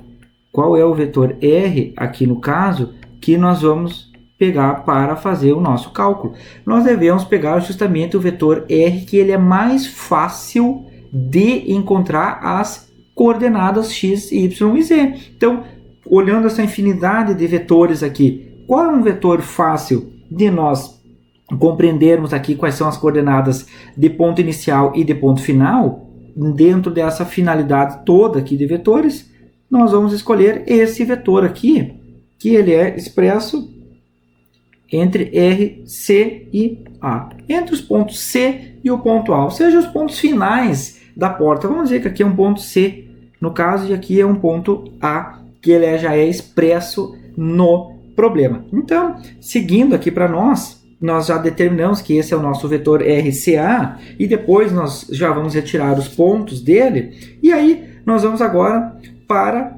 Qual é o vetor R, aqui no caso, que nós vamos pegar para fazer o nosso cálculo. Nós devemos pegar justamente o vetor R, que ele é mais fácil de encontrar as coordenadas x, y e z. Então, olhando essa infinidade de vetores aqui, qual é um vetor fácil de nós compreendermos aqui quais são as coordenadas de ponto inicial e de ponto final? Dentro dessa finalidade toda aqui de vetores, nós vamos escolher esse vetor aqui, que ele é expresso entre R, C e A. Entre os pontos C e o ponto A, ou seja, os pontos finais da porta. Vamos dizer que aqui é um ponto C, no caso, e aqui é um ponto A, que ele já é expresso no problema. Então, seguindo aqui para nós já determinamos que esse é o nosso vetor RCA, e depois nós já vamos retirar os pontos dele, e aí nós vamos agora para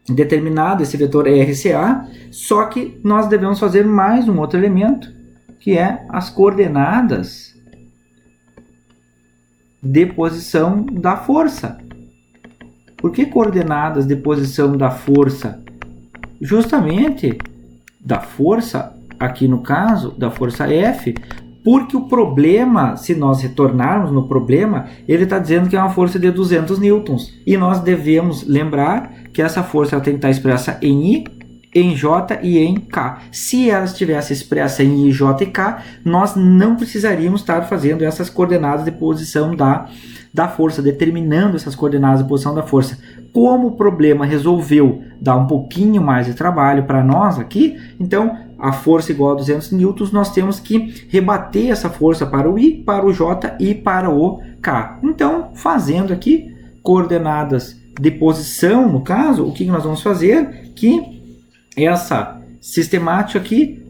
determinado esse vetor RCA, só que nós devemos fazer mais um outro elemento, que é as coordenadas de posição da força. Por que coordenadas de posição da força? Justamente da força, aqui no caso, da força F, porque o problema, se nós retornarmos no problema, ele está dizendo que é uma força de 200 newtons. E nós devemos lembrar que essa força tem que estar expressa em I, em J e em K. Se ela estivesse expressa em I, J e K, nós não precisaríamos estar fazendo essas coordenadas de posição da força, determinando essas coordenadas de posição da força. Como o problema resolveu dar um pouquinho mais de trabalho para nós aqui, então a força igual a 200 newtons, nós temos que rebater essa força para o I, para o J e para o K. Então, fazendo aqui coordenadas de posição, no caso, o que nós vamos fazer? Que essa sistemática aqui,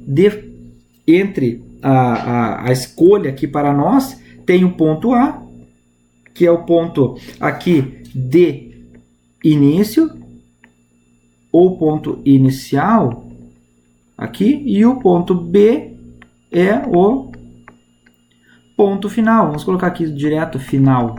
entre a escolha aqui para nós, tem o ponto A, que é o ponto aqui de início, ou ponto inicial, aqui, e o ponto B é o ponto final. Vamos colocar aqui direto final.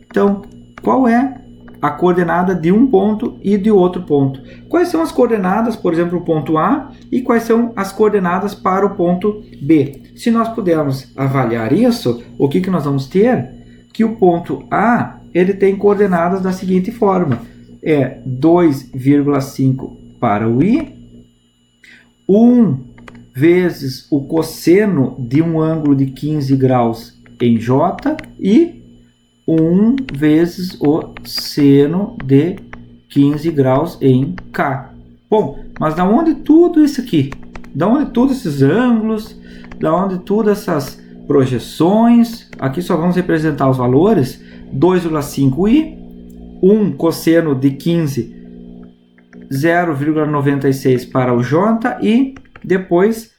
Então, qual é a coordenada de um ponto e de outro ponto? Quais são as coordenadas, por exemplo, o ponto A, e quais são as coordenadas para o ponto B? Se nós pudermos avaliar isso, o que nós vamos ter? Que o ponto A, ele tem coordenadas da seguinte forma. É 2,5 para o I, 1 vezes o cosseno de um ângulo de 15 graus em J e 1 vezes o seno de 15 graus em K. Bom, mas da onde tudo isso aqui? Da onde todos esses ângulos? Da onde todas essas projeções? Aqui só vamos representar os valores. 2,5i, 1 cosseno de 15, 0,96 para o J e depois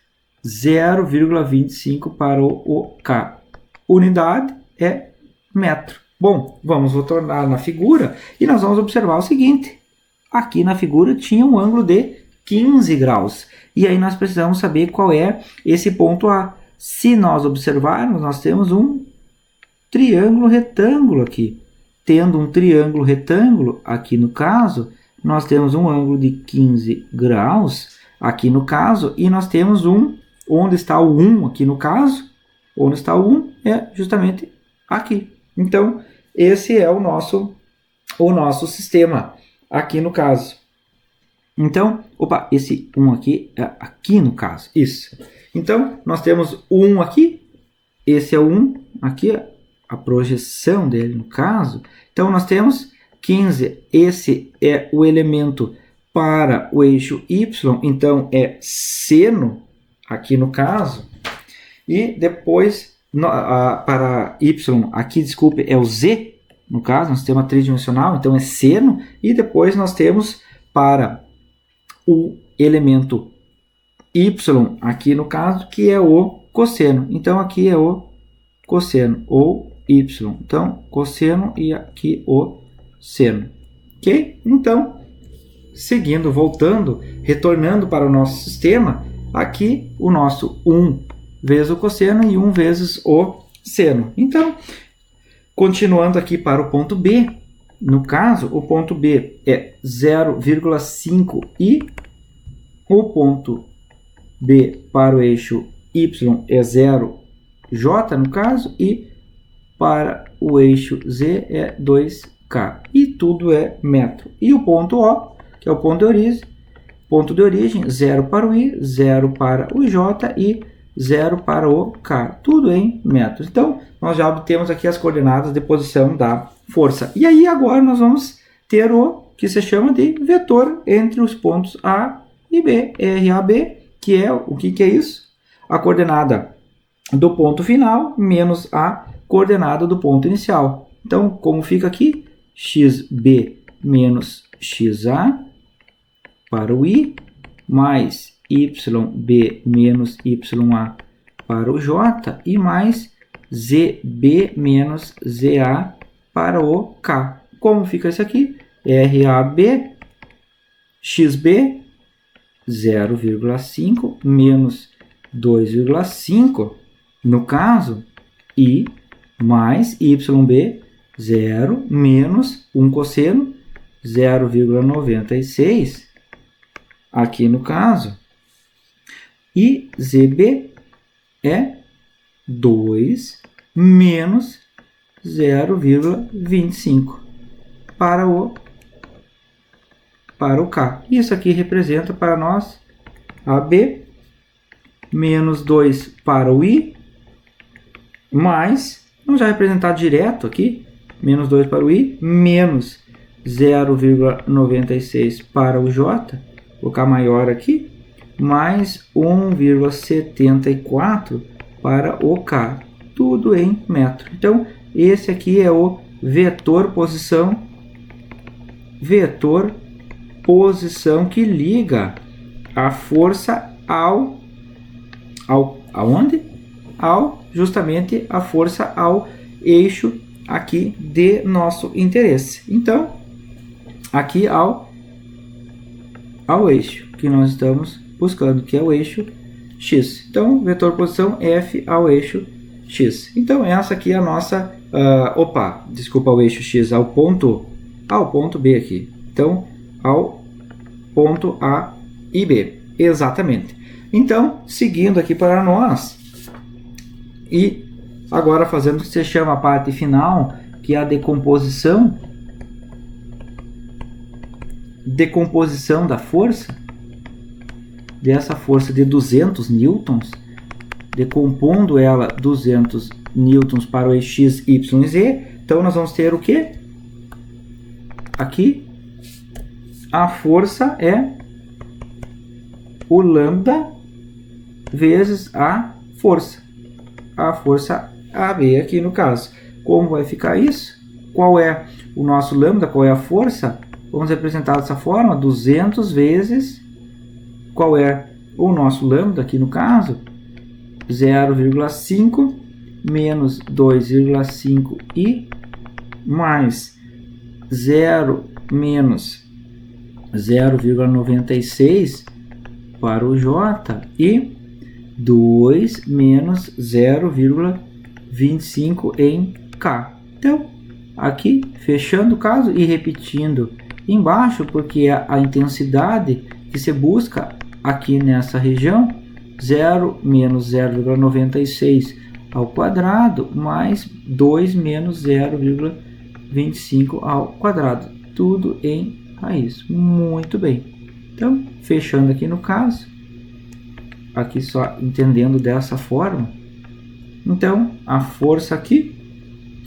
0,25 para o K. Unidade é metro. Bom, vamos retornar na figura e nós vamos observar o seguinte. Aqui na figura tinha um ângulo de 15 graus. E aí nós precisamos saber qual é esse ponto A. Se nós observarmos, nós temos um triângulo retângulo aqui. Tendo um triângulo retângulo, aqui no caso, nós temos um ângulo de 15 graus aqui no caso, e nós temos onde está o 1 aqui no caso, onde está o 1 é justamente aqui. Então, esse é o nosso sistema aqui no caso. Então, esse 1 aqui é aqui no caso, isso. Então, nós temos o 1 aqui, esse é o 1 aqui, a projeção dele no caso. Então, nós temos 15, esse é o elemento para o eixo Y, então é seno aqui no caso. E depois, para Y, aqui, desculpe, é o Z, no caso, no sistema tridimensional, então é seno. E depois nós temos para o elemento Y, aqui no caso, que é o cosseno. Então, aqui é o cosseno, ou Y. Então, cosseno e aqui o seno. Ok? Então, seguindo, voltando, retornando para o nosso sistema, aqui o nosso 1 vezes o cosseno e 1 vezes o seno. Então, continuando aqui para o ponto B, no caso, o ponto B é 0,5 e o ponto B para o eixo Y é 0J, no caso, e para o eixo Z é 2K. E tudo é metro. E o ponto O, que é o ponto de origem, 0 para o I, 0 para o J e 0 para o K, tudo em metros. Então, nós já obtemos aqui as coordenadas de posição da força. E aí, agora, nós vamos ter o que se chama de vetor entre os pontos A e B, RAB, que é o que é isso? A coordenada do ponto final menos a coordenada do ponto inicial. Então, como fica aqui? XB menos XA para o I, mais YB menos YA para o J, e mais ZB menos ZA para o K. Como fica isso aqui? RAB, XB, 0,5 menos 2,5, no caso, I, mais YB, 0 menos 1 cosseno, 0,96, aqui no caso, e ZB é 2 menos 0,25 para o K. Isso aqui representa para nós AB menos 2 para o I, mais, vamos já representar direto aqui, menos 2 para o I, menos 0,96 para o J, vou colocar maior aqui, mais 1,74 para o K, tudo em metro. Então, esse aqui é o vetor posição que liga a força justamente a força ao eixo aqui de nosso interesse. Então, aqui ao eixo que nós estamos buscando, que é o eixo X. Então, vetor posição F ao eixo X. Então, essa aqui é a nossa... o eixo X ao ponto B aqui. Então, ao ponto A e B. Exatamente. Então, seguindo aqui para nós, e agora fazendo o que se chama a parte final, que é a decomposição da força, dessa força de 200 newtons, decompondo ela 200 newtons para o eixo X, Y e Z. Então, nós vamos ter o que? Aqui, a força é o lambda vezes a força AB aqui no caso. Como vai ficar isso? Qual é o nosso lambda? Qual é a força? Vamos representar dessa forma, 200 vezes, qual é o nosso lambda aqui no caso? 0,5 menos 2,5 I, mais 0 menos 0,96 para o J, e 2 menos 0,25 em K. Então, aqui, fechando o caso e repetindo embaixo, porque é a intensidade que se busca aqui nessa região, 0 menos 0,96 ao quadrado, mais 2 menos 0,25 ao quadrado, tudo em raiz. Muito bem. Então, fechando aqui no caso, aqui só entendendo dessa forma, então a força aqui,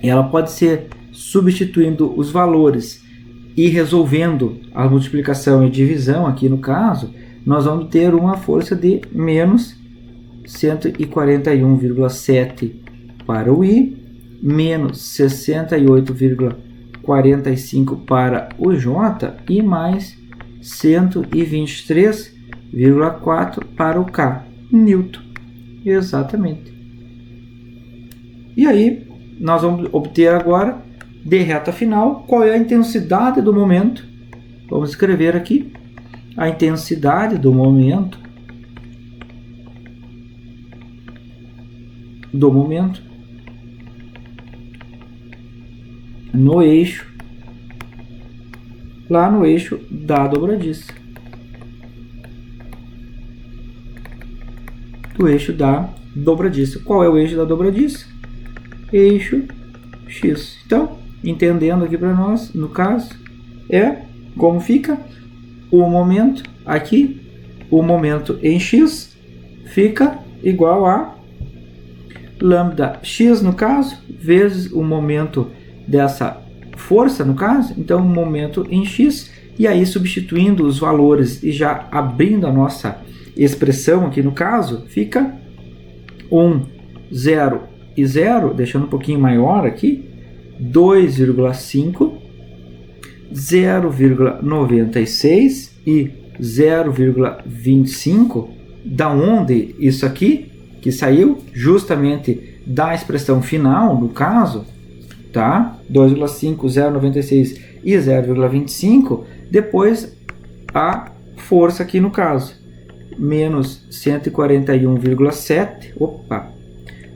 ela pode ser substituindo os valores e resolvendo a multiplicação e divisão aqui no caso, nós vamos ter uma força de menos 141,7 para o I, menos 68,45 para o J e mais 123,4 para o K, Newton. Exatamente. E aí, nós vamos obter agora, de reta final, qual é a intensidade do momento. Vamos escrever aqui a intensidade do momento. No eixo, lá no eixo da dobradiça. Do eixo da dobradiça. Qual é o eixo da dobradiça? Eixo X. Então, entendendo aqui para nós, no caso, como fica o momento aqui, o momento em X fica igual a lambda X, no caso, vezes o momento dessa força, no caso, então o momento em X, e aí substituindo os valores e já abrindo a nossa expressão aqui no caso, fica 1, 0 e 0, deixando um pouquinho maior aqui, 2,5, 0,96 e 0,25, da onde isso aqui, que saiu justamente da expressão final, no caso, tá? 2,5, 0,96 e 0,25, depois a força aqui no caso, menos 141,7,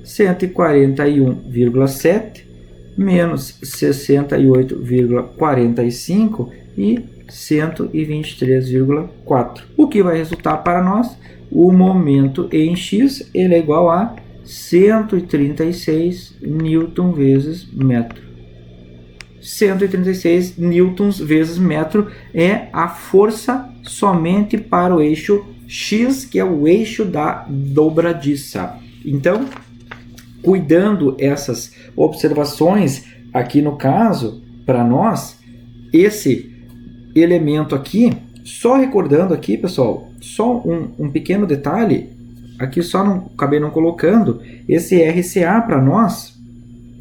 141,7 menos 68,45 e 123,4. O que vai resultar para nós? O momento em X ele é igual a 136 newton vezes metro. 136 newtons vezes metro é a força somente para o eixo X, que é o eixo da dobradiça. Então, cuidando essas observações aqui no caso, para nós, esse elemento aqui, só recordando aqui, pessoal, só um pequeno detalhe, aqui só acabei não colocando, esse RCA para nós,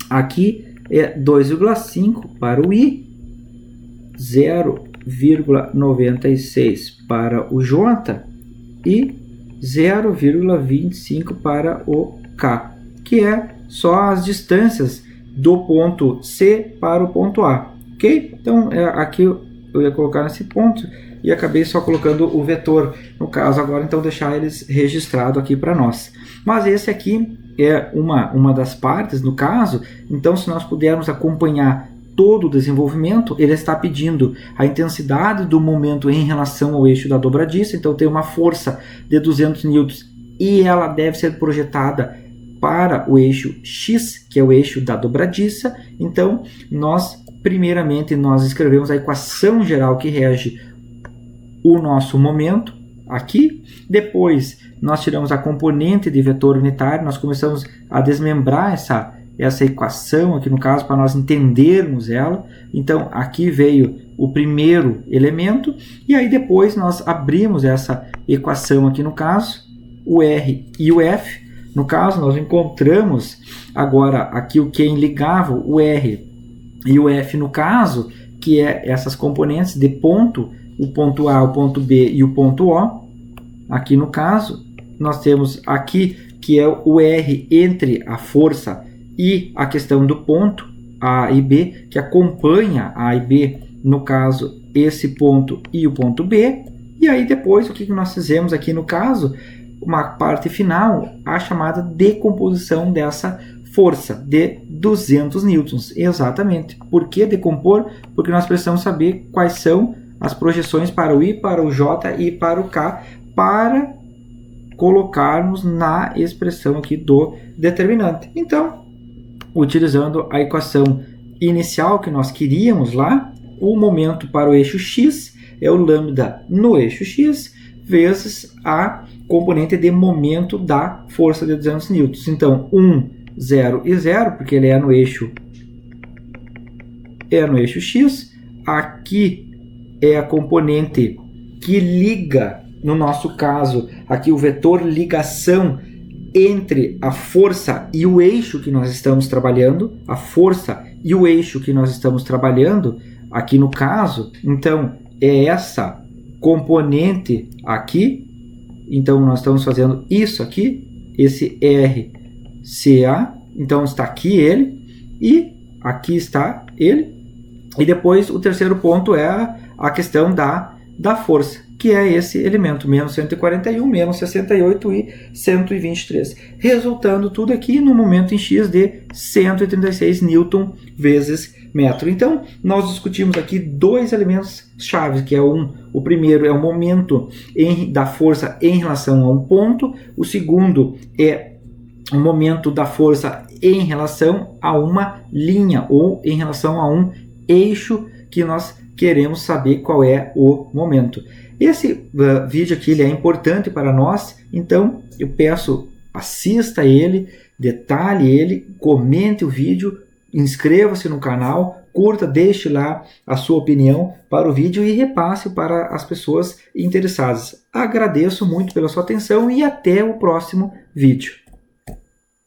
aqui é 2,5 para o I, 0,96 para o J e 0,25 para o K, que é só as distâncias do ponto C para o ponto A, ok? Então, aqui eu ia colocar nesse ponto e acabei só colocando o vetor, no caso agora, então deixar eles registrado aqui para nós. Mas esse aqui é uma das partes, no caso, então se nós pudermos acompanhar todo o desenvolvimento, ele está pedindo a intensidade do momento em relação ao eixo da dobradiça, então tem uma força de 200 newtons e ela deve ser projetada para o eixo X, que é o eixo da dobradiça. Então, primeiramente nós escrevemos a equação geral que rege o nosso momento aqui. Depois, nós tiramos a componente de vetor unitário, nós começamos a desmembrar essa equação aqui no caso, para nós entendermos ela. Então, aqui veio o primeiro elemento, e aí depois nós abrimos essa equação aqui no caso, o R e o F. No caso, nós encontramos agora aqui o que ligava o R e o F no caso, que é essas componentes de ponto, o ponto A, o ponto B e o ponto O. Aqui no caso, nós temos aqui que é o R entre a força e a questão do ponto A e B, que acompanha A e B, no caso, esse ponto e o ponto B. E aí depois, o que nós fizemos aqui no caso? Uma parte final, a chamada decomposição dessa força de 200 newtons. Exatamente. Por que decompor? Porque nós precisamos saber quais são as projeções para o I, para o J e para o K, para colocarmos na expressão aqui do determinante. Então, utilizando a equação inicial que nós queríamos lá, o momento para o eixo x é o lambda no eixo x vezes a componente de momento da força de 200 newtons. Então, 1, 0 e 0, porque ele é no eixo x. Aqui é a componente que liga, no nosso caso, aqui o vetor ligação entre a força e o eixo que nós estamos trabalhando, a força e o eixo que nós estamos trabalhando, aqui no caso, então, é essa componente aqui. Então, nós estamos fazendo isso aqui, esse RCA, então está aqui ele, e aqui está ele, e depois o terceiro ponto é a questão da força, que é esse elemento, menos 141, menos 68 e 123, resultando tudo aqui no momento em x de 136 newton vezes metro. Então, nós discutimos aqui dois elementos chave, que é o primeiro é o momento da força em relação a um ponto, o segundo é o momento da força em relação a uma linha ou em relação a um eixo que nós queremos saber qual é o momento. Esse vídeo aqui ele é importante para nós, então eu peço, assista ele, detalhe ele, comente o vídeo, inscreva-se no canal, curta, deixe lá a sua opinião para o vídeo e repasse para as pessoas interessadas. Agradeço muito pela sua atenção e até o próximo vídeo.